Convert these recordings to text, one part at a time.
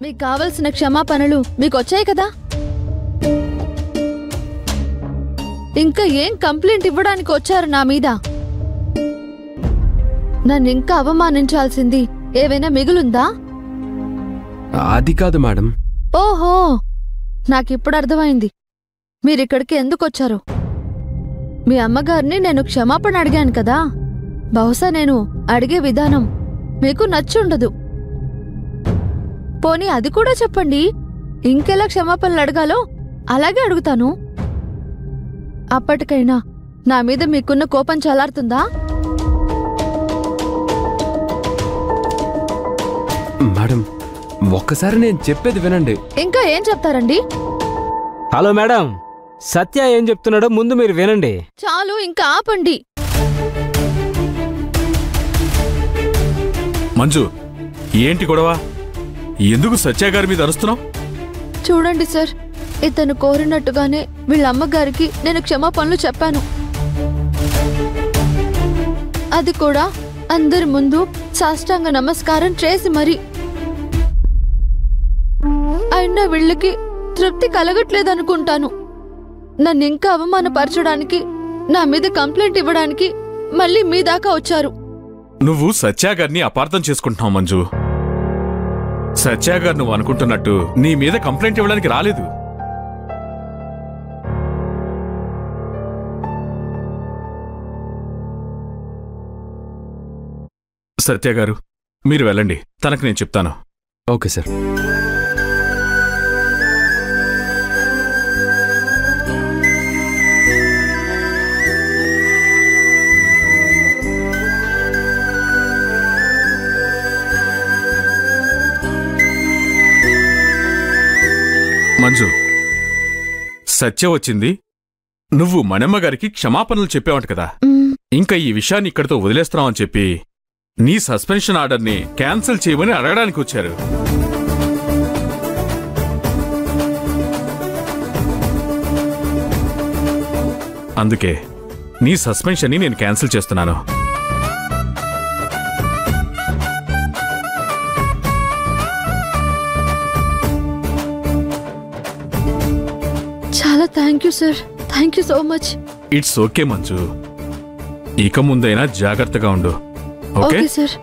మీకు కావలసిన క్షమాపణలు మీకు వచ్చాయి కదా? ఇంకా ఏం కంప్లైంట్ ఇవ్వడానికి వచ్చారు నా మీద? నన్ను ఇంకా అవమానించాల్సింది ఏవైనా మిగులుందా? అది కాదు మేడం. ఓహో, నాకిప్పుడు అర్థమైంది మీరిక్కడికి ఎందుకొచ్చారు. మీ అమ్మగారిని నేను క్షమాపణ అడిగాను కదా, బహుశా నేను అడిగే విధానం మీకు నచ్చుండదు. పోనీ అది కూడా చెప్పండి, ఇంకెలా క్షమాపణలు అడగాలో అలాగే అడుగుతాను. అప్పటికైనా నా మీద మీకున్న కోపం చల్లారుతుందా? మేడం, ఒక్కసారి నేను చెప్పేది వినండి. ఇంకా ఏం చెప్తారండి? హలో మేడం, సత్య ఏం చెప్తున్నాడో ముందు మీరు వినండి. చాలు, ఇంకా ఆపండి. మంజు, ఏంటి గొడవ? ఎందుకు సత్య గారి మీద అరుస్తున్నావు? చూడండి సార్, ఇతను కోరినట్టుగానే వీళ్ళ అమ్మగారికి నేను క్షమాపణలు చెప్పాను. అది కూడా అందరి ముందు సాష్టాంగ నమస్కారం చేసి మరి. అయినా వీళ్ళకి తృప్తి కలగట్లేదనుకుంటాను. నన్ను ఇంకా అవమానపరచడానికి, నా మీద కంప్లైంట్ ఇవ్వడానికి మళ్ళీ మీ దాకా వచ్చారు. నువ్వు సత్య గారిని అపార్థం చేసుకుంటున్నావు మంజు. సత్య గారు నువ్వు అనుకుంటున్నట్టు నీ మీద కంప్లైంట్ ఇవ్వడానికి రాలేదు. సత్య గారు, మీరు వెళ్ళండి, తనకు నేను చెప్తాను. Okay sir. మంజు, సత్య వచ్చింది. నువ్వు మనమ్మ గారికి క్షమాపణలు చెప్పావంట కదా, ఇంకా ఈ విషయాన్ని ఇక్కడితో వదిలేస్తున్నావని చెప్పి నీ సస్పెన్షన్ ఆర్డర్ని క్యాన్సిల్ చేయమని అడగడానికి వచ్చారు. అందుకే నీ సస్పెన్షన్ని నేను క్యాన్సిల్ చేస్తున్నాను. చాలా thank you sir, thank you so much. It's okay Manju, ఇక ముందైనా జాగ్రత్తగా ఉండు. Okay sir.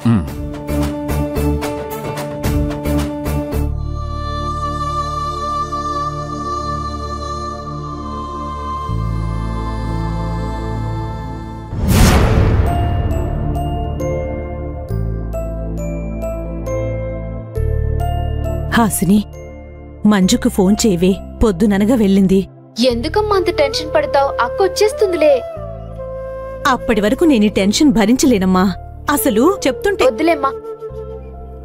హాసిని, మంజుకు ఫోన్ చేయవే, పొద్దుననగా వెళ్ళింది. ఎందుకమ్మా అంత టెన్షన్ పడతావు? అక్క వచ్చేస్తుందిలే. అప్పటి వరకు నేను టెన్షన్ భరించలేనమ్మా. అసలు చెప్తుంటే వద్దులేమ్మా,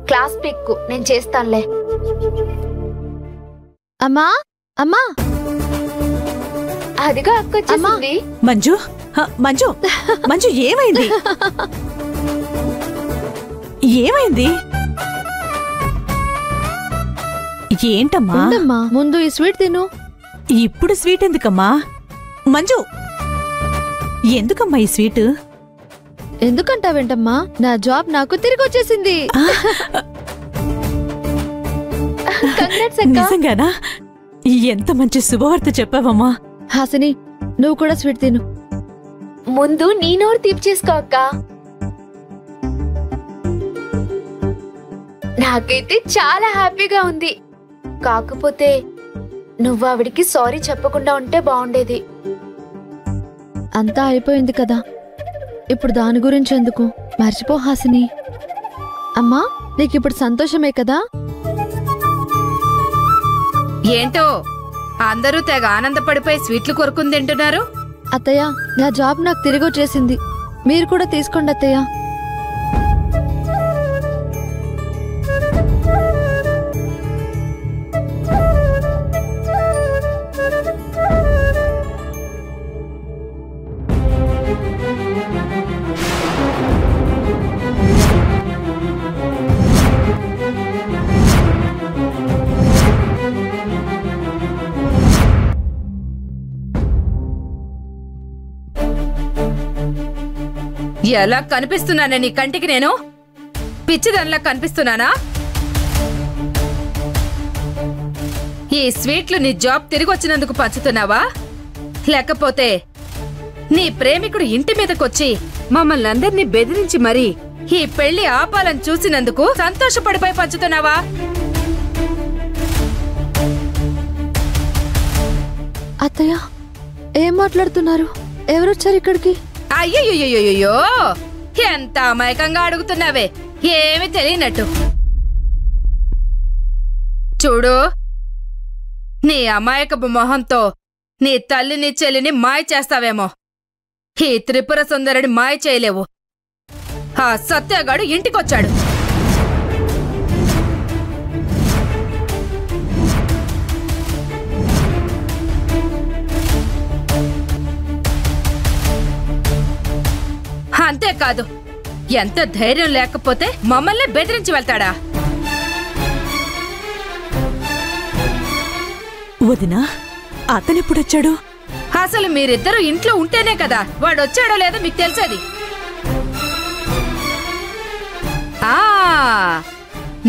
క్లాస్ పిక్ నేను చేస్తానులే. అమ్మా అమ్మా, అదిగా అక్క వచ్చేసింది. మంజు, మంజు, మంజు, ఏమైంది? ఏమైంది? ఏంటమ్మా? ముందు ఈ స్వీట్ తిను. ఇప్పుడు స్వీట్ ఎందుకమ్మా? మంజు, ఎందుకమ్మా ఈ స్వీట్? ఎందుకంటావేంటమ్మా, నా జాబ్ నాకు తిరిగి వచ్చేసింది. నిజంగానా? ఎంత మంచి శుభవార్త చెప్పావమ్మా. హాసిని, నువ్వు కూడా స్వీట్ తిను. ముందు నీ నోరు తీపి చేసుకో అక్క. నాకైతే చాలా హ్యాపీగా ఉంది. కాకపోతే నువ్వు ఆవిడికి సారీ చెప్పకుండా ఉంటే బాగుండేది. అంతా అయిపోయింది కదా, ఇప్పుడు దాని గురించి ఎందుకు? మర్చిపో హాసిని. అమ్మా, నీకిప్పుడు సంతోషమే కదా? ఏంటో అందరూ తెగ ఆనందపడిపోయి స్వీట్లు కొరుకుని తింటున్నారు. అత్తయ్య, నా జాబ్ నాకు తిరిగి వచ్చేసింది. మీరు కూడా తీసుకోండి అత్తయ్య. ఎలా కనిపిస్తున్నానే నీ కంటికి? నేను పిచ్చిదానిలా కనిపిస్తున్నానా? ఈ స్వీట్లు నీ జాబ్ తిరిగి వచ్చినందుకు పంచుతున్నావా, లేకపోతే నీ ప్రేమికుడు ఇంటి మీదకొచ్చి మమ్మల్ని అందరినీ బెదిరించి మరీ ఈ పెళ్లి ఆపాలని చూసినందుకు సంతోషపడిపోయి పంచుతున్నావా? అత్తయ్య ఏం మాట్లాడుతున్నారు? ఎవరొచ్చారు ఇక్కడికి? అయ్యయ్యో, ఎంత అమాయకంగా అడుగుతున్నావే, ఏమి తెలియనట్టు. చూడు, నీ అమాయకపు మొహంతో నీ తల్లిని చెల్లిని మాయ చేస్తావేమో, ఈ త్రిపుర సుందరుడి మాయ చేయలేవు. ఆ సత్యగాడు ఇంటికొచ్చాడు. అంతేకాదు, ఎంత ధైర్యం లేకపోతే మమ్మల్ని బెదిరించి వెళ్తాడా? వదినా, అతనెప్పుడొచ్చాడు? అసలు మీరిద్దరూ ఇంట్లో ఉంటేనే కదా వాడొచ్చాడో లేదో మీకు తెలిసేది.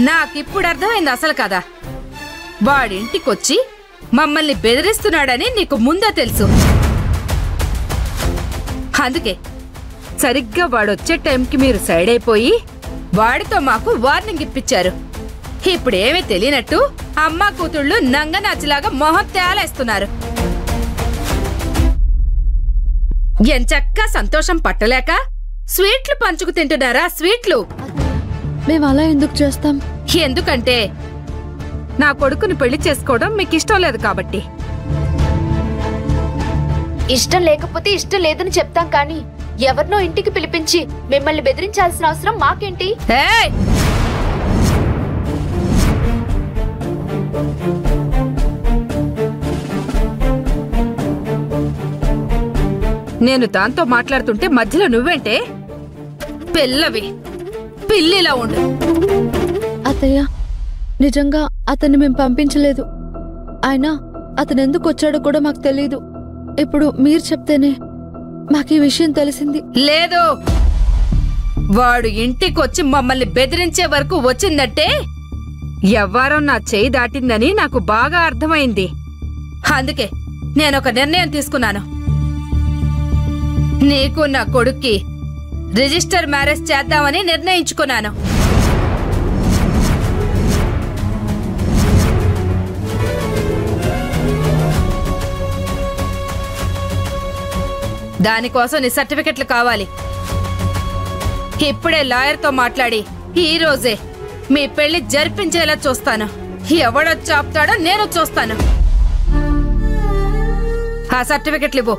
నాకిప్పుడు అర్థమైంది అసలు కదా. వాడింటికొచ్చి మమ్మల్ని బెదిరిస్తున్నాడని నీకు ముందే తెలుసు. అందుకే సరిగ్గా వాడొచ్చే టైంకి మీరు సైడ్ అయిపోయి వాడితో మాకు వార్నింగ్ ఇప్పించారు. ఇప్పుడేమీ తెలియనట్టు అమ్మా కూతుళ్ళు నంగనాచిలాగా మొహం తేలేస్తున్నారు. ఎంచక్కా సంతోషం పట్టలేక స్వీట్లు పంచుకు తింటున్నారా? స్వీట్లు మేము అలా ఎందుకు చేస్తాం? ఎందుకంటే నా కొడుకుని పెళ్లి చేసుకోవడం మీకు ఇష్టం లేదు కాబట్టి. ఇష్టం లేకపోతే ఇష్టం లేదని చెప్తాం, కానీ ఎవరినో ఇంటికి పిలిపించి మిమ్మల్ని బెదిరించాల్సిన అవసరం మాకేంటి? ఏయ్! నేను దాంతో మాట్లాడుతుంటే మధ్యలో నువ్వేంటే? పిల్లవి పిల్లిలా ఉండు. అత్తయ్య, నిజంగా అతన్ని మేము పంపించలేదు. అయినా అతను ఎందుకు వచ్చాడో కూడా మాకు తెలీదు. ఇప్పుడు మీరు చెప్తేనే మాకు ఈ విషయం తెలిసింది. లేదు, వాడు ఇంటికొచ్చి మమ్మల్ని బెదిరించే వరకు వచ్చిందంటే ఎవ్వరో నా చేయి దాటిందని నాకు బాగా అర్థమైంది. అందుకే నేనొక నిర్ణయం తీసుకున్నాను. నీకు నా కొడుక్కి రిజిస్టర్ మ్యారేజ్ చేద్దామని నిర్ణయించుకున్నాను. దానికోసం నీ సర్టిఫికెట్లు కావాలి. ఇప్పుడే లాయర్తో మాట్లాడి ఈ రోజే మీ పెళ్లి జరిపించేలా చూస్తాను. ఎవడొచ్చి ఆపుతాడో నేను చూస్తాను. ఆ సర్టిఫికెట్లు ఇవ్వు.